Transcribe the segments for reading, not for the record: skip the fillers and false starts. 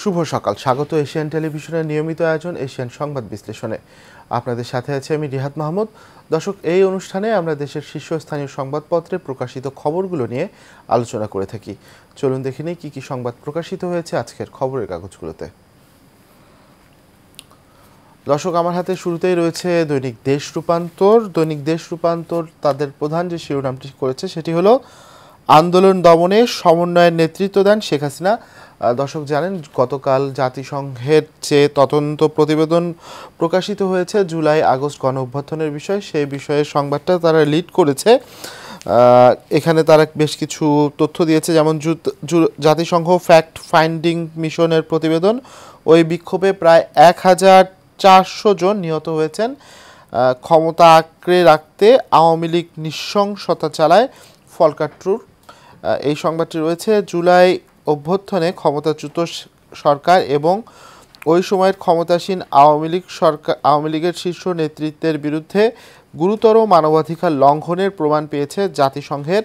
শুভ সকাল, স্বাগত এশিয়ান টেলিভিশনের নিয়মিত আয়োজন এশিয়ান সংবাদ বিশ্লেষণে। আপনাদের সাথে আছি আমি রিহাত মাহমুদ। দর্শক, এই অনুষ্ঠানে আমরা দেশের শীর্ষস্থানীয় সংবাদপত্রে প্রকাশিত খবরগুলো নিয়ে আলোচনা করে থাকি। চলুন দেখে নিই কি কি সংবাদ প্রকাশিত হয়েছে আজকের খবরের কাগজগুলোতে। দর্শক, আমার হাতে শুরুতেই রয়েছে দৈনিক দেশ রূপান্তর। দৈনিক দেশ রূপান্তর তাদের প্রধান যে শিরোনামটি করেছে সেটি হলো আন্দোলন দমনে সমন্বয়ের নেতৃত্ব দেন শেখ হাসিনা। দর্শক জানেন, গতকাল জাতিসংঘের যে তদন্ত প্রতিবেদন প্রকাশিত হয়েছে জুলাই আগস্ট গণ অভ্যুত্থানের বিষয়, সেই বিষয়ে সংবাদটা তারা লিড করেছে। এখানে তারা বেশ কিছু তথ্য দিয়েছে, যেমন জাতিসংঘ ফ্যাক্ট ফাইন্ডিং মিশনের প্রতিবেদন, ওই বিক্ষোভে প্রায় 1400 জন নিহত হয়েছেন। ক্ষমতা আঁকড়ে রাখতে আওয়ামী লীগ নৃশংসতা চালায় ফলকাট্রুর। এই সংবাদটি রয়েছে। জুলাই অভ্যুত্থানে ক্ষমতাচ্যুত সরকার এবং ওই সময়ের ক্ষমতাসীন আওয়ামী লীগের শীর্ষ নেতৃত্বের বিরুদ্ধে গুরুতর মানবাধিকার লঙ্ঘনের প্রমাণ পেয়েছে জাতিসংঘের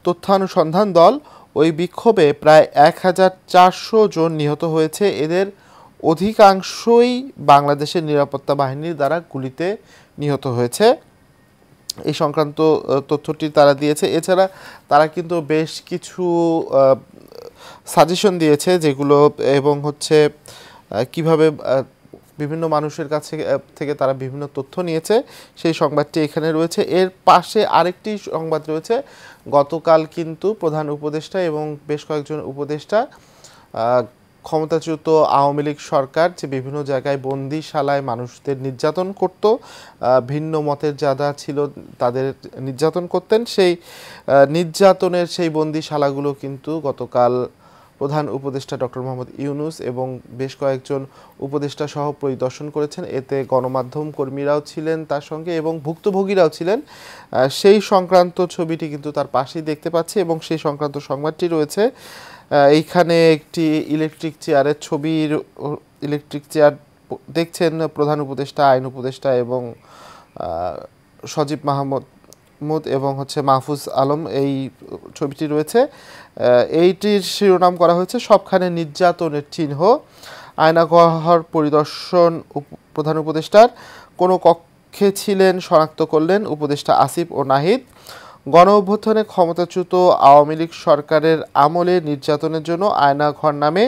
তথ্যানুসন্ধান দল। ওই বিক্ষোভে প্রায় 1400 জন নিহত হয়েছে। এদের অধিকাংশই বাংলাদেশের নিরাপত্তা বাহিনীর দ্বারা গুলিতে নিহত হয়েছে। এই সংক্রান্ত তথ্যটি তারা দিয়েছে। এছাড়া তারা কিন্তু বেশ কিছু সাজেশন দিয়েছে যেগুলো, এবং কিভাবে বিভিন্ন মানুষের কাছে থেকে তারা বিভিন্ন তথ্য নিয়েছে, সেই সংবাদটি এখানে রয়েছে। এর পাশে আরেকটি সংবাদ রয়েছে। গতকাল কিন্তু প্রধান উপদেষ্টা এবং বেশ কয়েকজন উপদেষ্টা ক্ষমতাচ্যুত আওয়ামী লীগ সরকার যে বিভিন্ন জায়গায় বন্দিশালায় মানুষদের নির্যাতন করত, ভিন্ন মতের যারা ছিল তাদের নির্যাতন করতেন, সেই নির্যাতনের সেই বন্দিশালাগুলো কিন্তু গতকাল প্রধান উপদেষ্টা ডক্টর মোহাম্মদ ইউনূস এবং বেশ কয়েকজন উপদেষ্টা সহ পরিদর্শন করেছেন। এতে গণমাধ্যম কর্মীরাও ছিলেন তার সঙ্গে এবং ভুক্তভোগীরাও ছিলেন। সেই সংক্রান্ত ছবিটি কিন্তু তার পাশেই দেখতে পাচ্ছি এবং সেই সংক্রান্ত সংবাদটি রয়েছে। এইখানে একটি ইলেকট্রিক চেয়ারের ছবির, ইলেকট্রিক চেয়ার দেখছেন প্রধান উপদেষ্টা, আইন উপদেষ্টা এবং সজীব মাহমুদ এবং মাহফুজ আলম, এই ছবিটি রয়েছে। এইটির শিরোনাম করা হয়েছে সবখানে নির্যাতনের চিহ্ন। আয়নাঘর পরিদর্শন প্রধান উপদেষ্টার, কোনো কক্ষে ছিলেন শনাক্ত করলেন উপদেষ্টা আসিফ ও নাহিদ। গণ অভ্যুত্থানে ক্ষমতাচ্যুত আওয়ামী লীগ সরকারের আমলে নির্যাতনের জন্য আয়নাঘর নামে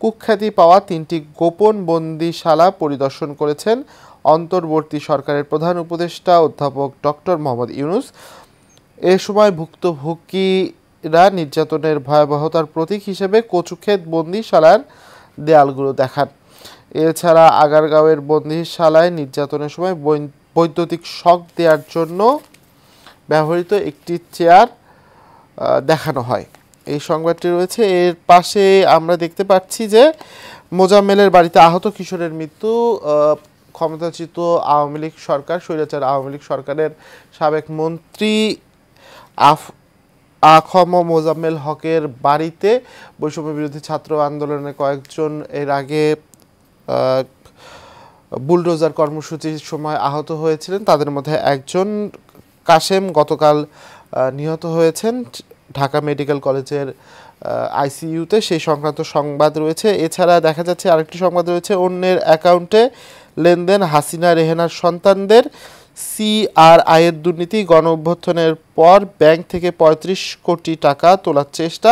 কুখ্যাতি পাওয়া 3টি গোপন বন্দিশালা পরিদর্শন করেছেন অন্তর্বর্তী সরকারের প্রধান উপদেষ্টা অধ্যাপক ডক্টর মোহাম্মদ ইউনূস। এ সময় ভুক্তভোগীরা নির্যাতনের ভয়াবহতার প্রতীক হিসেবে কচুক্ষেত বন্দিশালার দেয়ালগুলো দেখান। এছাড়া আগারগাঁওয়ের বন্দিশালায় নির্যাতনের সময় বৈদ্যুতিক শক দেওয়ার জন্য ব্যবহৃত একটি চেয়ার দেখানো হয়। এই সংবাদটি রয়েছে। এর পাশে আমরা দেখতে পাচ্ছি যে মোজাম্মেলের বাড়িতে আহত কিশোরের মৃত্যু। ক্ষমতাচ্যুত আওয়ামী লীগ সরকার, স্বৈরাচার আওয়ামী লীগ সরকারের সাবেক মন্ত্রী আখম মোজাম্মেল হকের বাড়িতে বৈষম্য বিরোধী ছাত্র আন্দোলনের কয়েকজন এর আগে বুলডোজার কর্মসূচির সময় আহত হয়েছিলেন। তাদের মধ্যে একজন কাশেম গতকাল নিহত হয়েছেন ঢাকা মেডিকেল কলেজের আইসিইউতে, সেই সংক্রান্ত সংবাদ রয়েছে। এছাড়া দেখা যাচ্ছে আরেকটি সংবাদ রয়েছে, অন্যের অ্যাকাউন্টে লেনদেন হাসিনা রেহেনার সন্তানদের, সিআরআইয়ের দুর্নীতি, গণ অভ্যুত্থানের পর ব্যাংক থেকে 35 কোটি টাকা তোলার চেষ্টা,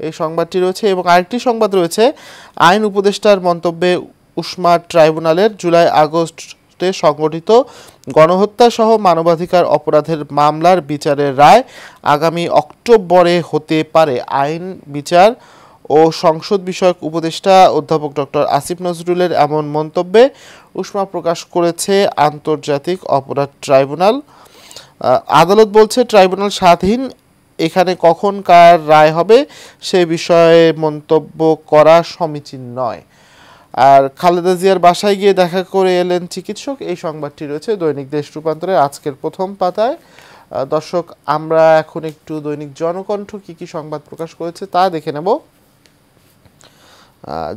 এই সংবাদটি রয়েছে। এবং আরেকটি সংবাদ রয়েছে, আইন উপদেষ্টার মন্তব্যে উসমা ট্রাইব্যুনালের জুলাই আগস্টে সংগঠিত গণহত্যা সহ মানবাধিকার অপরাধের মামলার বিচারের রায় আগামী অক্টোবরে হতে পারে। আইন বিচার ও সংসদ বিষয়ক উপদেষ্টা অধ্যাপক ডক্টর আসিফ নজরুলের এমন মন্তব্যে উসমা প্রকাশ করেছে আন্তর্জাতিক অপরাধ ট্রাইব্যুনাল। আদালত বলছে ট্রাইব্যুনাল স্বাধীন, এখানে কখন কার রায় হবে সে বিষয়ে মন্তব্য করা সমীচীন নয়। আর খালেদা জিয়ার বাসায় গিয়ে দেখা করে এলেন চিকিৎসক, এই সংবাদটি রয়েছে দৈনিক দেশ রূপান্তরের আজকের প্রথম পাতায়। দর্শক, আমরা এখন একটু দৈনিক জনকণ্ঠ কি কি সংবাদ প্রকাশ করেছে তা দেখে নেব।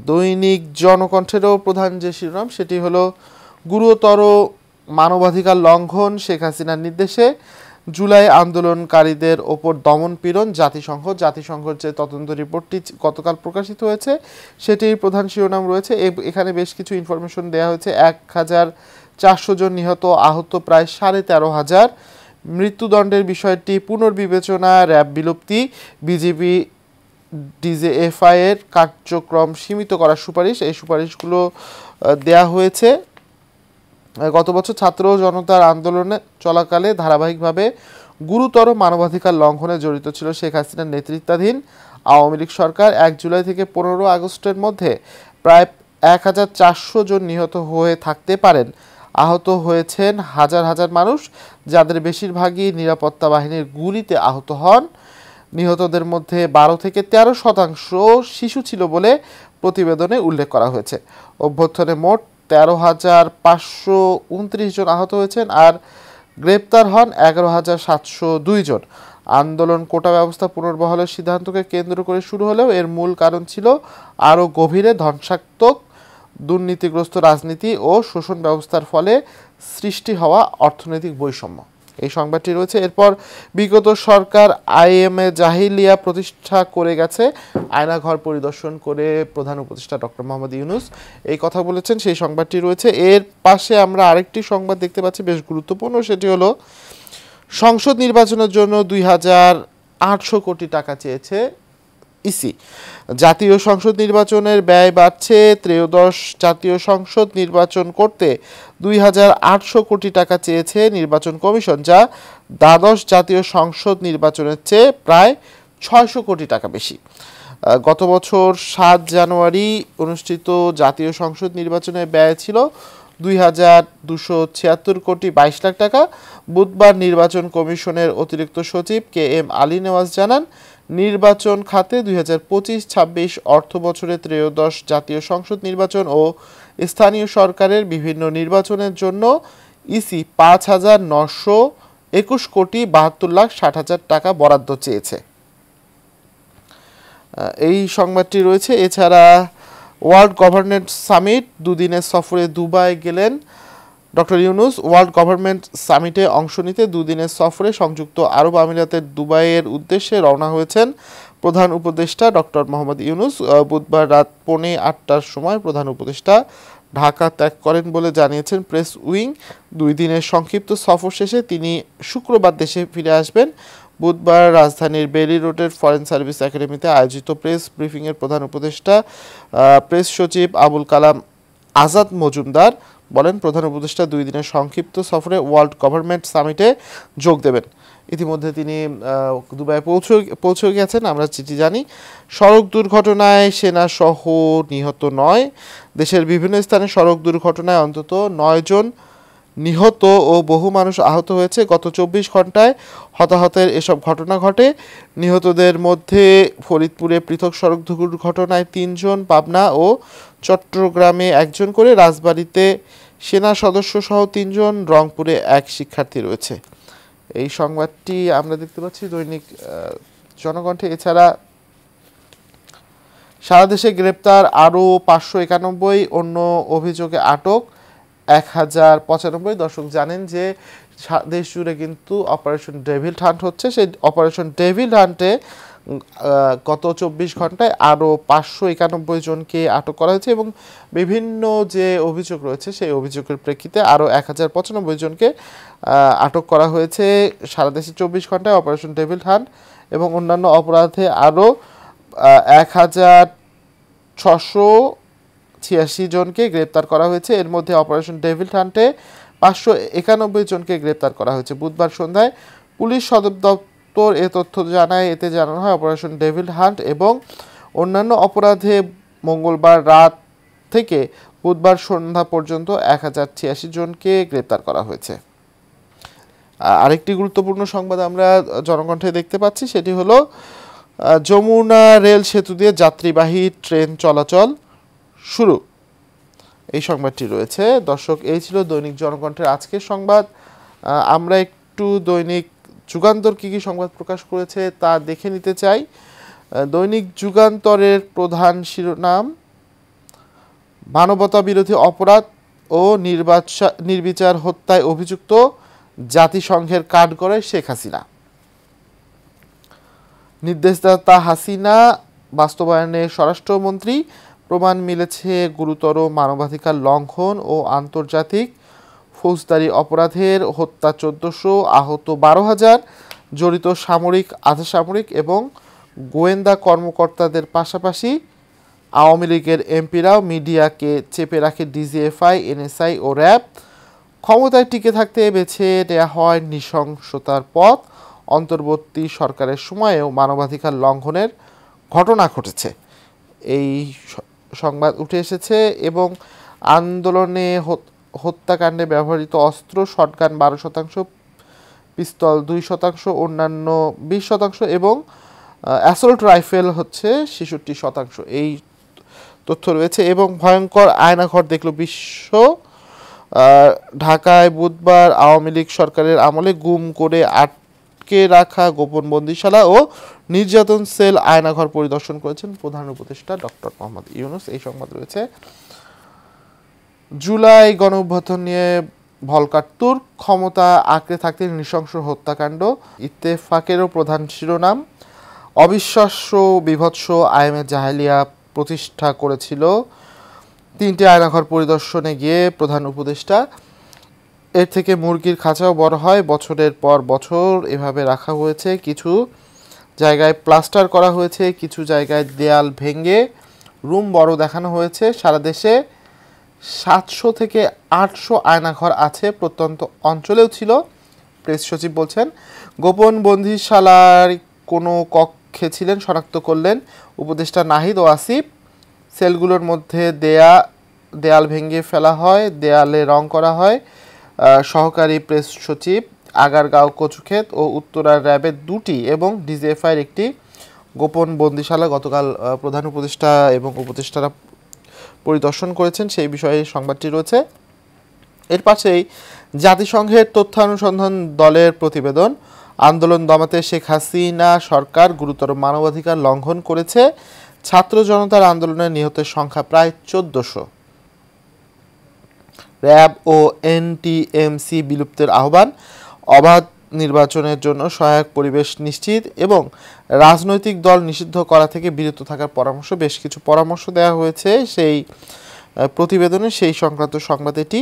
দৈনিক জনকণ্ঠেরও প্রধান যে শিরোনাম সেটি হলো গুরুতর মানবাধিকার লঙ্ঘন শেখ হাসিনার নির্দেশে, জুলাই আন্দোলনকারীদের ওপর দমনপীড়ন, জাতিসংঘের যে তদন্ত রিপোর্টটি গতকাল প্রকাশিত হয়েছে সেটির প্রধান শিরোনাম রয়েছে। এখানে বেশ কিছু ইনফরমেশন দেওয়া হয়েছে। 1400 জন নিহত, আহত প্রায় 13,500। মৃত্যুদণ্ডের বিষয়টি পুনর্বিবেচনা, র্যাব বিলুপ্তি, বিজেপি ডিজেএফআই এর কার্যক্রম সীমিত করার সুপারিশ, এই সুপারিশগুলো দেয়া হয়েছে। গত বছর ছাত্র জনতার আন্দোলনে চলাকালে ধারাবাহিকভাবে গুরুতর মানবাধিকার লঙ্ঘনে জড়িত ছিল শেখ হাসিনার নেতৃত্বাধীন আওয়ামী লীগ সরকার। 1 জুলাই থেকে 15 আগস্টের মধ্যে প্রায় 1400 জন নিহত হয়ে থাকতে পারেন। আহত হয়েছেন হাজার হাজার মানুষ, যাদের বেশিরভাগই নিরাপত্তা বাহিনীর গুলিতে আহত হন। নিহতদের মধ্যে 12 থেকে 13% শিশু ছিল বলে প্রতিবেদনে উল্লেখ করা হয়েছে। অভ্যুত্থানে মোট 13,529 জন আহত হয়েছেন আর গ্রেপ্তার হন 11,702 জন। আন্দোলন কোটা ব্যবস্থা পুনর্বহালের সিদ্ধান্তকে কেন্দ্র করে শুরু হলেও এর মূল কারণ ছিল আরও গভীরে ধ্বংসাত্মক দুর্নীতিগ্রস্ত রাজনীতি ও শোষণ ব্যবস্থার ফলে সৃষ্টি হওয়া অর্থনৈতিক বৈষম্য। এই সংবাদটি রয়েছে। এরপর বিগত সরকার আইএমএ জাহিলিয়া প্রতিষ্ঠা করে গেছে, আয়নাঘর পরিদর্শন করে প্রধান উপদেষ্টা ডক্টর মোহাম্মদ ইউনূস এই কথা বলেছেন, সেই সংবাদটি রয়েছে। এর পাশে আমরা আরেকটি সংবাদ দেখতে পাচ্ছি বেশ গুরুত্বপূর্ণ, সেটি হলো সংসদ নির্বাচনের জন্য 2,800 কোটি টাকা চেয়েছে ইসি। জাতীয় সংসদ নির্বাচনের ব্যয় বাড়ছে। ত্রয়োদশ জাতীয় সংসদ নির্বাচন করতে 2,800 কোটি টাকা চেয়েছে নির্বাচন কমিশন, যা দ্বাদশ জাতীয় সংসদ নির্বাচনের চেয়ে প্রায় 600 কোটি টাকা বেশি। গত বছর 7 জানুয়ারি অনুষ্ঠিত জাতীয় সংসদ নির্বাচনের ব্যয় ছিল 2,276 কোটি 22 লাখ টাকা। বুধবার নির্বাচন কমিশনের অতিরিক্ত সচিব KM আলী নেওয়াজ জানান, নির্বাচন খাতে 2025-26 অর্থ বছরে ত্রয়োদশ জাতীয় সংসদ নির্বাচন ও স্থানীয় সরকারের বিভিন্ন নির্বাচনের জন্য ইসি 5,921 কোটি 72,60,000 টাকা বরাদ্দ চেয়েছে। এই সংবাদটি রয়েছে। এছাড়া ওয়ার্ল্ড গভর্নমেন্ট সামিট, দুদিনের সফরে দুবাই গেলেন ডক্টর ইউনূস। ওয়ার্ল্ড গভর্নমেন্ট সামিটে অংশ নিতে দুদিনের সফরে সংযুক্ত আরব আমিরাতের দুবাইয়ের উদ্দেশ্যে রওনা হয়েছেন প্রধান উপদেষ্টা ডক্টর মোহাম্মদ ইউনূস। বুধবার রাত 8:45টার সময় প্রধান উপদেষ্টা ঢাকা ত্যাগ করেন বলে জানিয়েছেন প্রেস উইং। 2 দিনের সংক্ষিপ্ত সফর শেষে তিনি শুক্রবার দেশে ফিরে আসবেন। বুধবার রাজধানীর বেলি রোডের ফরেন সার্ভিস একাডেমিতে আয়োজিত প্রেস ব্রিফিংয়ের প্রধান উপদেষ্টা প্রেস সচিব আবুল কালাম আজাদ মজুমদার বলেন, প্রধান উপদেষ্টা 2 দিনের সংক্ষিপ্ত সফরে ওয়ার্ল্ড গভর্নমেন্ট সামিটে যোগ দেবেন। ইতিমধ্যে তিনি দুবাই পৌঁছে গেছেন, আমরা চিঠি জানি। সড়ক দুর্ঘটনায় সেনা সহ নিহত 9। দেশের বিভিন্ন স্থানে সড়ক দুর্ঘটনায় অন্তত 9 জন নিহত ও বহু মানুষ আহত হয়েছে। গত 24 ঘন্টায় হতাহতের এসব ঘটনা ঘটে। নিহতদের মধ্যে ফরিদপুরে পৃথক সড়ক দুর্ঘটনায় 3 জন, পাবনা ও চট্টগ্রামে 1 জন করে, রাজবাড়ীতে সেনা সদস্য সহ 3 জন, রংপুরে 1 শিক্ষার্থী রয়েছে। এই সংবাদটি আমরা দেখতে পাচ্ছি দৈনিক জনকণ্ঠে। এছাড়া সারা দেশে গ্রেপ্তার আরও 591, অন্য অভিযোগে আটক 1095। দর্শক জানেন যে দেশ জুড়ে কিন্তু অপারেশন ডেভিল হান্ট হচ্ছে। সেই অপারেশন ডেভিল হান্টে গত 24 ঘন্টায় আরও 591 জনকে আটক করা হয়েছে এবং বিভিন্ন যে অভিযোগ রয়েছে সেই অভিযোগের প্রেক্ষিতে আরও 1095 জনকে আটক করা হয়েছে সারা দেশে 24 ঘন্টায় অপারেশন ডেভিল হান্ট। এবং অন্যান্য অপরাধে আরও 1,686 জনকে গ্রেপ্তার করা হয়েছে। এর মধ্যে অপারেশন ডেভিল হান্টে 591 জনকে গ্রেপ্তার করা হয়েছে। বুধবার সন্ধ্যায় পুলিশ সদর দপ্তর এ তথ্য জানায়। এতে জানানো হয়, অপারেশন ডেভিল হান্ট এবং অন্যান্য অপরাধে মঙ্গলবার রাত থেকে বুধবার সন্ধ্যা পর্যন্ত 1086 জনকে গ্রেপ্তার করা হয়েছে। আরেকটি গুরুত্বপূর্ণ সংবাদ আমরা জনকণ্ঠে দেখতে পাচ্ছি, সেটি হলো যমুনা রেল সেতু দিয়ে যাত্রীবাহী ট্রেন চলাচল শুরু। এই সংবাদটি রয়েছে। দর্শক, এই ছিল দৈনিক জনকণ্ঠের আজকের সংবাদ। আমরা একটু দৈনিক যুগান্তর কী কী সংবাদ প্রকাশ করেছে তা দেখে নিতে চাই। দৈনিক যুগান্তরের প্রধান শিরোনাম, মানবতা বিরোধী অপরাধ ও নির্বিচার হত্যায় অভিযুক্ত জাতিসংঘের কাঠগড়ায় শেখ হাসিনা। নির্দেশদাতা হাসিনা বাস্তবায়নে স্বরাষ্ট্রমন্ত্রী, প্রমাণ মিলেছে গুরুতর মানবাধিকার লঙ্ঘন ও আন্তর্জাতিক ফৌজদারি অপরাধের, হত্যা 1400, আহত 12,000, জড়িত সামরিক, আধা সামরিক এবং গোয়েন্দা কর্মকর্তাদের পাশাপাশি আওয়ামী লীগের এমপিরাও মিডিয়াকে চেপে রাখে ডিজিএফআই, এনএসআই ও র্যাব। ক্ষমতায় টিকে থাকতে বেছে নেওয়া হয় নৃশংসতার পথ। অন্তর্বর্তী সরকারের সময়েও মানবাধিকার লঙ্ঘনের ঘটনা ঘটেছে, এই সংবাদ উঠে এসেছে। এবং আন্দোলনে হত্যাকাণ্ডে ব্যবহৃত অস্ত্র, শটগান 12%, পিস্তল 2%, অন্যান্য 20% এবং অ্যাসল্ট রাইফেল হচ্ছে 66%, এই তথ্য রয়েছে। এবং ভয়ঙ্কর আয়নাঘর দেখল বিশ্ব। ঢাকায় বুধবার আওয়ামী লীগ সরকারের আমলে গুম করে আটকে রাখা গোপন বন্দিশালা ও নির্যাতন সেল আয়নাঘর পরিদর্শন করেছেন প্রধান উপদেষ্টা ডক্টর মোহাম্মদ ইউনূস, এই সংবাদ রয়েছে। জুলাই গণঅভ্যুত্থান নিয়ে ভলকার তুর্ক, ক্ষমতা আঁকড়ে থাকতে নৃশংস হত্যাকাণ্ড ইত্তেফাকেরও প্রধান শিরোনাম। অবিশ্বাস্য বিভৎস আইএমএ জাহেলিয়া প্রতিষ্ঠা করেছিল 3টে আয়নাঘর পরিদর্শনে গিয়ে প্রধান উপদেষ্টা। এর থেকে মুরগির খাঁচাও বড় হয়, বছরের পর বছর এভাবে রাখা হয়েছে। কিছু জায়গায় প্লাস্টার করা হয়েছে, কিছু জায়গায় দেয়াল ভেঙে রুম বড় দেখানো হয়েছে। সারা দেশে 700 থেকে 800 আয়নাঘর আছে, প্রত্যন্ত অঞ্চলেও ছিল, প্রেস সচিব বলছেন। গোপন বন্দিশালার কোনো কক্ষে ছিলেন শনাক্ত করলেন উপদেষ্টা নাহিদ ও আসিফ। সেলগুলোর মধ্যে দেয়াল ভেঙে ফেলা হয়, দেয়ালে রং করা হয়। সহকারী প্রেস সচিব, আগারগাঁও, কচুক্ষেত ও উত্তরার র্যাবের 2টি এবং ডিজিএফআইয়ের একটি গোপন বন্দিশালা গতকাল প্রধান উপদেষ্টা এবং উপদেষ্টারা পরিদর্শন করেছেন, সেই বিষয়ে সংবাদটি রয়েছে। এর পাশেই জাতিসংঘের তথ্যানুসন্ধান দলের প্রতিবেদন, আন্দোলন দমাতে শেখ হাসিনা সরকার গুরুতর মানবাধিকার লঙ্ঘন করেছে। ছাত্র জনতার আন্দোলনে নিহতের সংখ্যা প্রায় 1400। র্যাব ও এনটিএমসি বিলুপ্তের আহ্বান, অবাধ নির্বাচনের জন্য সহায়ক পরিবেশ নিশ্চিত এবং রাজনৈতিক দল নিষিদ্ধ করা থেকে বিরত থাকার পরামর্শ, বেশ কিছু পরামর্শ দেওয়া হয়েছে সেই প্রতিবেদনে, সেই সংক্রান্ত সংবাদ এটি।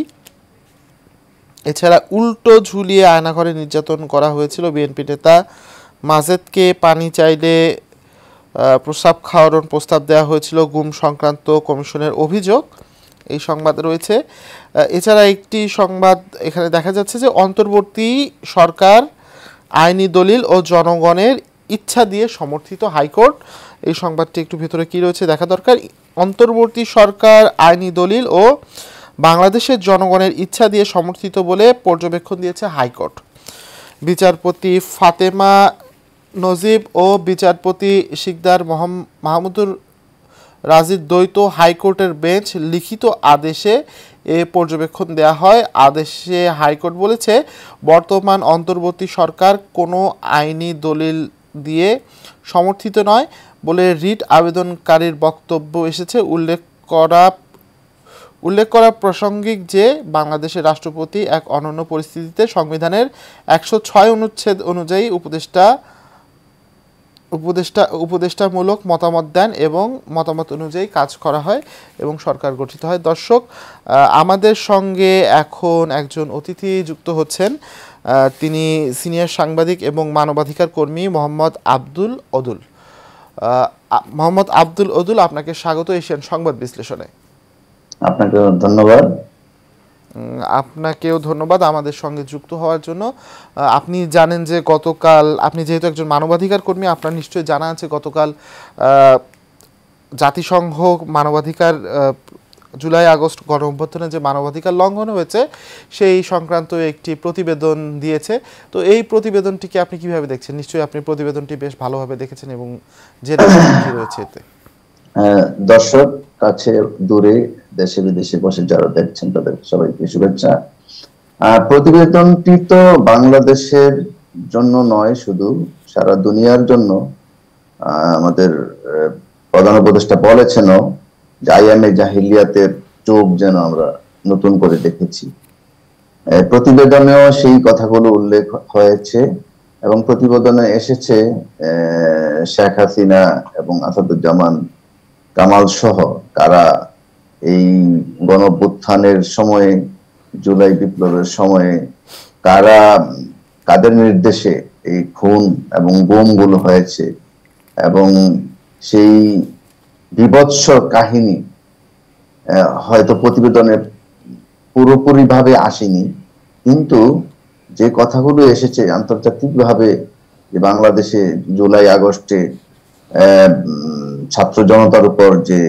এছাড়া উল্টো ঝুলিয়ে আয়নাঘরে নির্যাতন করা হয়েছিল বিএনপি নেতা মাজেদকে, পানি চাইলে প্রস্রাব খাওয়ানোর প্রস্তাব দেওয়া হয়েছিল, গুম সংক্রান্ত কমিশনের অভিযোগ, এই সংবাদ রয়েছে। এছাড়া একটি সংবাদ এখানে দেখা যাচ্ছে যে অন্তর্বর্তী সরকার আইনি দলিল ও জনগণের ইচ্ছা দিয়ে সমর্থিত, হাইকোর্ট, এই সংবাদটি একটু ভেতরে কী রয়েছে দেখা দরকার। অন্তর্বর্তী সরকার আইনি দলিল ও বাংলাদেশের জনগণের ইচ্ছা দিয়ে সমর্থিত বলে পর্যবেক্ষণ দিয়েছে হাইকোর্ট। বিচারপতি ফাতেমা নজিব ও বিচারপতি শিকদার মাহমুদুর রাজির দ্বৈত হাইকোর্টের বেঞ্চ লিখিত আদেশে এ পর্যবেক্ষণ দেয়া হয়। আদেশে হাইকোর্ট বলেছে, বর্তমান অন্তর্বর্তী সরকার কোনো আইনি দলিল দিয়ে সমর্থিত নয় বলে রিট আবেদনকারীর বক্তব্য এসেছে। উল্লেখ করা প্রাসঙ্গিক যে বাংলাদেশের রাষ্ট্রপতি এক অনন্য পরিস্থিতিতে সংবিধানের 106 অনুচ্ছেদ অনুযায়ী উপদেষ্টামূলক মতামত দেন এবং মতামত অনুযায়ী কাজ করা হয় এবং সরকার গঠিত হয়। দর্শক, আমাদের সঙ্গে এখন একজন অতিথি যুক্ত হচ্ছেন, তিনি সিনিয়র সাংবাদিক এবং মানবাধিকার কর্মী মোহাম্মদ আব্দুল অদুল। মোহাম্মদ আব্দুল অদুল, আপনাকে স্বাগত এশিয়ান সংবাদ বিশ্লেষণে। আপনাকে ধন্যবাদ। আপনাকেও ধন্যবাদ আমাদের সঙ্গে যুক্ত হওয়ার জন্য। আপনি জানেন যে গতকাল, আপনি যেহেতু একজন মানবাধিকার কর্মী, আপনার নিশ্চয়ই জানা আছে গতকাল জাতিসংঘ মানবাধিকার জুলাই আগস্ট গণঅভ্যুত্থানে যে মানবাধিকার লঙ্ঘন হয়েছে সেই সংক্রান্ত একটি প্রতিবেদন দিয়েছে। তো এই প্রতিবেদনটিকে আপনি কিভাবে দেখছেন? নিশ্চয়ই আপনি প্রতিবেদনটি বেশ ভালোভাবে দেখেছেন এবং জেনে কি রয়েছে এতে। দর্শক, কাছে দূরে, দেশে বিদেশে বসে যারা দেখছেন তাদের সবাইকে শুভেচ্ছা। প্রতিবেদনটি তো বাংলাদেশের জন্য নয়, শুধু সারা দুনিয়ার জন্য। আমাদের প্রধান উপদেষ্টা বলেছেনও যে, আইএমএ জাহিলিয়াতের চোখ যেন আমরা নতুন করে দেখেছি। প্রতিবেদনেও সেই কথাগুলো উল্লেখ হয়েছে এবং প্রতিবেদনে এসেছে শেখ হাসিনা এবং আসাদুজ্জামান কামাল সহ কারা এই গণঅভ্যুত্থানের সময়ে, জুলাই বিপ্লবের সময়ে কারা, কাদের নির্দেশে এই খুন এবং গুমগুলো হয়েছে এবং সেই বীভৎস কাহিনী হয়তো প্রতিবেদনে পুরোপুরি ভাবে আসেনি, কিন্তু যে কথাগুলো এসেছে আন্তর্জাতিকভাবে, যে বাংলাদেশে জুলাই আগস্টে ছাত্র জনতার উপর যে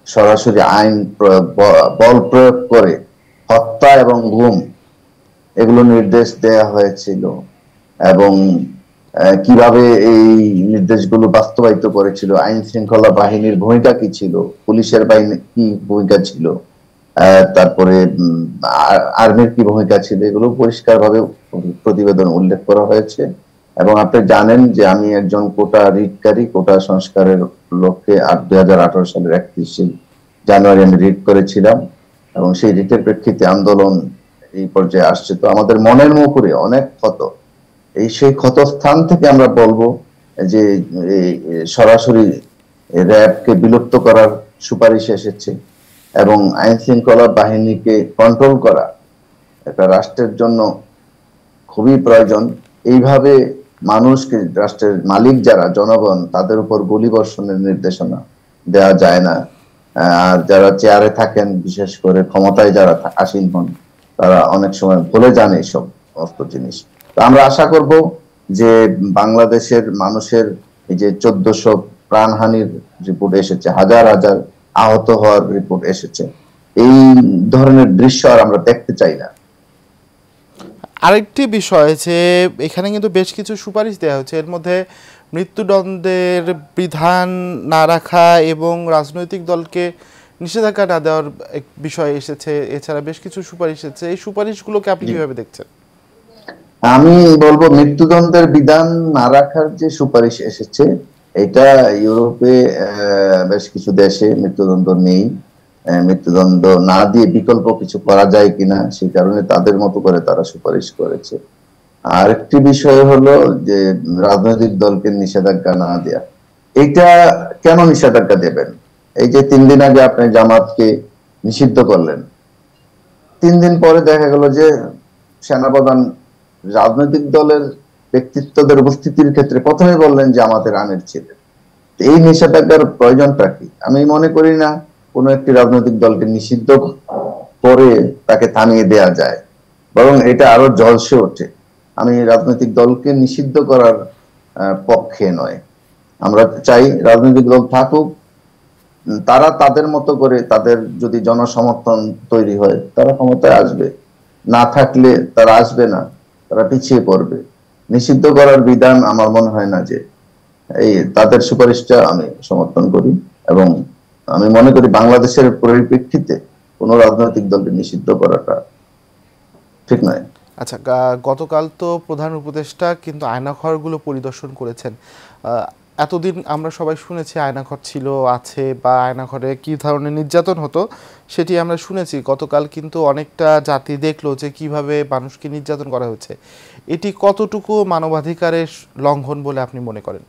সরাসরি আইন বল প্রয়োগ করে হত্যা এবং গুম এগুলো নির্দেশ দেয়া হয়েছিল এবং কিভাবে এই নির্দেশগুলো বাস্তবায়িত করেছিল, আইন শৃঙ্খলা বাহিনীর ভূমিকা কি ছিল, পুলিশের বাহিনী কি ভূমিকা ছিল, তারপরে আর্মির কি ভূমিকা ছিল, এগুলো পরিষ্কারভাবে প্রতিবেদন উল্লেখ করা হয়েছে। এবং আপনি জানেন যে আমি একজন কোটা রিটকারী, কোটা সংস্কারের লক্ষ্যে 2018 সালের 31শে জানুয়ারি আমি রিট করেছিলাম এবং সেই রিটের প্রেক্ষিতে আন্দোলন এই পর্যায়ে আসছে। তো আমাদের মনের মুখে অনেক ক্ষত, এই সেই ক্ষতস্থান থেকে আমরা বলবো যে সরাসরি র্যাবকে বিলুপ্ত করার সুপারিশ এসেছে এবং আইন শৃঙ্খলা বাহিনীকে কন্ট্রোল করা একটা রাষ্ট্রের জন্য খুবই প্রয়োজন। এইভাবে মানুষকে, রাষ্ট্রের মালিক যারা জনগণ, তাদের উপর গুলি বর্ষণের নির্দেশনা দেওয়া যায় না। আর যারা চেয়ারে থাকেন, বিশেষ করে ক্ষমতায় যারা আসীন হন, তারা অনেক সময় ভুলে যান এইসব সমস্ত জিনিস। তো আমরা আশা করব যে বাংলাদেশের মানুষের এই যে 1400 প্রাণহানির রিপোর্ট এসেছে, হাজার হাজার আহত হওয়ার রিপোর্ট এসেছে, এই ধরনের দৃশ্য আর আমরা দেখতে চাই না। আরেকটি বিষয় যে এখানে কিন্তু বেশ কিছু সুপারিশ দেওয়া হচ্ছে, এর মধ্যে মৃত্যুদণ্ডের বিধান না রাখা এবং রাজনৈতিক দলকে নিষেধাজ্ঞা না দেওয়ার এক বিষয় এসেছে, এছাড়া বেশ কিছু সুপারিশ এসেছে। এই সুপারিশগুলোকে আপনি কিভাবে দেখছেন? আমি বলবো মৃত্যুদণ্ডের বিধান না রাখার যে সুপারিশ এসেছে, এটা ইউরোপে বেশ কিছু দেশে মৃত্যুদণ্ড নেই। মৃত্যুদণ্ড না দিয়ে বিকল্প কিছু করা যায় কিনা, সেই কারণে তাদের মতো করে তারা সুপারিশ করেছে। আরেকটি বিষয় হলো যে রাজনৈতিক দলকে নিষেধাজ্ঞা না দেয়া। এটা কেন নিষেধাজ্ঞা দেবেন? এই যে 3 দিন আগে আপনি জামাতকে নিষিদ্ধ করলেন, 3 দিন পরে দেখা গেল যে সেনাপ্রধান রাজনৈতিক দলের ব্যক্তিত্বদের উপস্থিতির ক্ষেত্রে প্রথমে বললেন যে আমাদের আমির ছিলেন। এই নিষেধাজ্ঞার প্রয়োজনটা কি? আমি মনে করি না কোনো একটি রাজনৈতিক দলকে নিষিদ্ধ করে তাকে থামিয়ে দেয়া যায়, বরং এটা আরো জলসে ওঠে। আমি রাজনৈতিক দলকে নিষিদ্ধ করার পক্ষে নয়। আমরা চাই রাজনৈতিক দল থাকুক, তারা তাদের মতো করে, তাদের যদি জনসমর্থন তৈরি হয় তারা ক্ষমতায় আসবে, না থাকলে তারা আসবে না, তারা পিছিয়ে পড়বে। নিষিদ্ধ করার বিধান আমার মনে হয় না যে এই তাদের সুপারিশটা আমি সমর্থন করি এবং আমি মনে করি বাংলাদেশের পরিপ্রেক্ষিতে কোন রাজনৈতিক দলকে নিষিদ্ধ করাটা ঠিক নয়। আচ্ছা, গতকাল তো প্রধান উপদেষ্টা কিন্তু আয়নাঘরগুলো পরিদর্শন করেছেন। এতদিন আমরা সবাই শুনেছি আয়নাঘর ছিল, আছে, বা আয়নাঘরে কী ধরনের নির্যাতন হতো সেটি আমরা শুনেছি। গতকাল কিন্তু অনেকটা জাতি দেখলো যে কিভাবে মানুষকে নির্যাতন করা হচ্ছে। এটি কতটুকু মানবাধিকারের লঙ্ঘন বলে আপনি মনে করেন?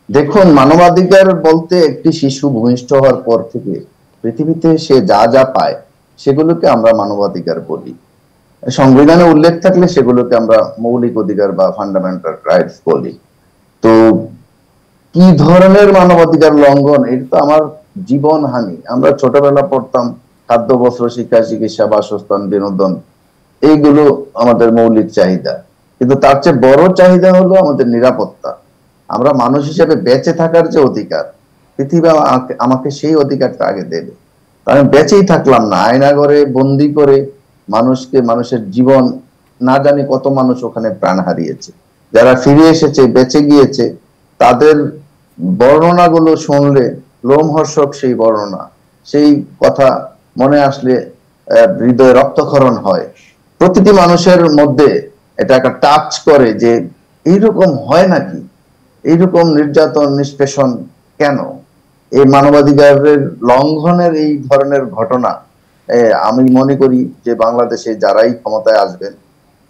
দেখুন, মানবাধিকার বলতে একটি শিশু ভূমিষ্ঠ হওয়ার পর থেকে পৃথিবীতে সে যা যা পায় সেগুলোকে আমরা মানবাধিকার বলি। সংবিধানে উল্লেখ থাকলে সেগুলোকে আমরা মৌলিক অধিকার বা ফান্ডামেন্টাল রাইটস বলি। তো কি ধরনের মানবাধিকার লঙ্ঘন? এটা তো আমার জীবন হানি। আমরা ছোটবেলা পড়তাম খাদ্য, বস্ত্র, শিক্ষা, চিকিৎসা, বাসস্থান, বিনোদন, এইগুলো আমাদের মৌলিক চাহিদা, কিন্তু তার চেয়ে বড় চাহিদা হলো আমাদের নিরাপত্তা। আমরা মানুষ হিসেবে বেঁচে থাকার যে অধিকার, পৃথিবী আমাকে সেই অধিকারটা আগে দেবে। আমি বেঁচেই থাকলাম না, আয়নাঘরে বন্দি করে মানুষকে, মানুষের জীবন, না জানি কত মানুষ ওখানে প্রাণ হারিয়েছে। যারা ফিরে এসেছে, বেঁচে গিয়েছে, তাদের বর্ণনাগুলো শুনলে লোমহর্ষক সেই বর্ণনা, সেই কথা মনে আসলে হৃদয়ে রক্তক্ষরণ হয়। প্রতিটি মানুষের মধ্যে এটা একটা টাচ করে যে এইরকম হয় নাকি, এইরকম নির্যাতন, নিষ্পেষণ কেন? এই মানবাধিকারের লঙ্ঘনের এই ধরনের ঘটনা আমি মনে করি যে বাংলাদেশে যারাই ক্ষমতায় আসবেন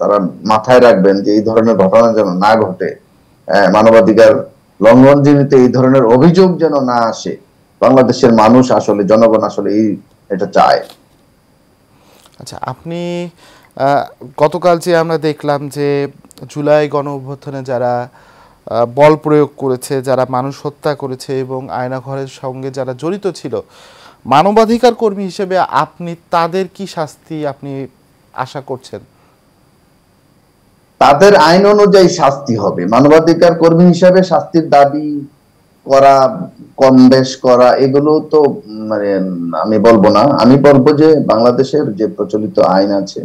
তারা মাথায় রাখবেন যে এই ধরনের ঘটনা যেন না ঘটে, মানবাধিকার লঙ্ঘনজনিত এই ধরনের অভিযোগ যেন না আসে। বাংলাদেশের মানুষ আসলে, জনগণ আসলে এটা চায়। আচ্ছা, আপনি গতকাল যে আমরা দেখলাম যে জুলাই গণ অভ্যুত্থানে যারা বল প্রয়োগ করেছে, যারা মানুষ হত্যা করেছে এবং আয়নাঘরের সঙ্গে যারা জড়িত ছিল, মানবাধিকার কর্মী হিসেবে আপনি তাদের কি শাস্তি আপনি আশা করছেন? তাদের আইন অনুযায়ী শাস্তি হবে। মানবাধিকার কর্মী হিসাবে শাস্তির দাবি করা, কম বেশ করা, এগুলো তো মানে আমি বলবো না। আমি বলবো যে বাংলাদেশের যে প্রচলিত আইন আছে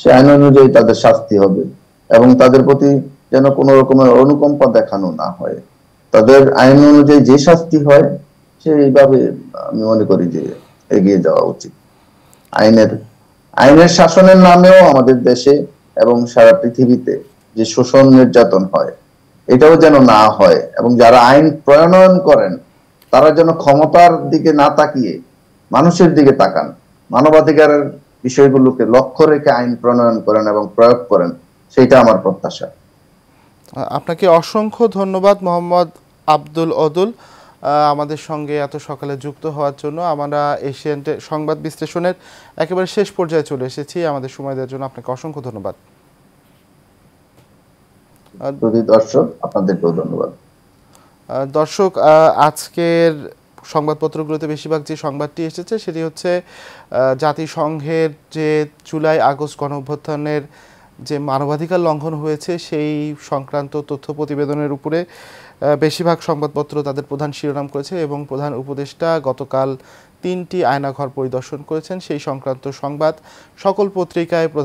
সে আইন অনুযায়ী তাদের শাস্তি হবে এবং তাদের প্রতি যেন কোনো রকমের অনুকম্পা দেখানো না হয়। তাদের আইন অনুযায়ী যে শাস্তি হয় সেইভাবে আমি মনে করি যে এগিয়ে যাওয়া উচিত। আইনের আইনের শাসনের নামেও আমাদের দেশে এবং সারা পৃথিবীতে যে শোষণ নির্যাতন হয় এটাও যেন না হয়, এবং যারা আইন প্রণয়ন করেন তারা যেন ক্ষমতার দিকে না তাকিয়ে মানুষের দিকে তাকান, মানবাধিকারের বিষয়গুলোকে লক্ষ্য রেখে আইন প্রণয়ন করেন এবং প্রয়োগ করেন, সেটা আমার প্রত্যাশা। আপনাকে অসংখ্য ধন্যবাদ মোহাম্মদ আব্দুল অদুল, আমাদের সঙ্গে এত সকালে যুক্ত হওয়ার জন্য। আমরা এশিয়ান সংবাদ বিশ্লেষণের একেবারে শেষ পর্যায়ে চলে এসেছি। আমাদের সময় দেওয়ার জন্য আপনাকে অসংখ্য ধন্যবাদ। দর্শক আপনাদেরকেও ধন্যবাদ। দর্শক, আজকের সংবাদপত্রগুলোতে বেশিরভাগ যে সংবাদটি এসেছে সেটি হচ্ছে জাতিসংঘের যে জুলাই আগস্ট গণঅভ্যুত্থানের যে মানবাধিকার লঙ্ঘন হয়েছে সেই সংক্রান্ত তথ্য প্রতিবেদনের উপরে বেশিরভাগ সংবাদপত্র তাদের প্রধান শিরোনাম করেছে এবং প্রধান উপদেষ্টা গতকাল 3টি আয়নাঘর পরিদর্শন করেছেন। সেই সংক্রান্ত সংবাদ সকল পত্রিকায়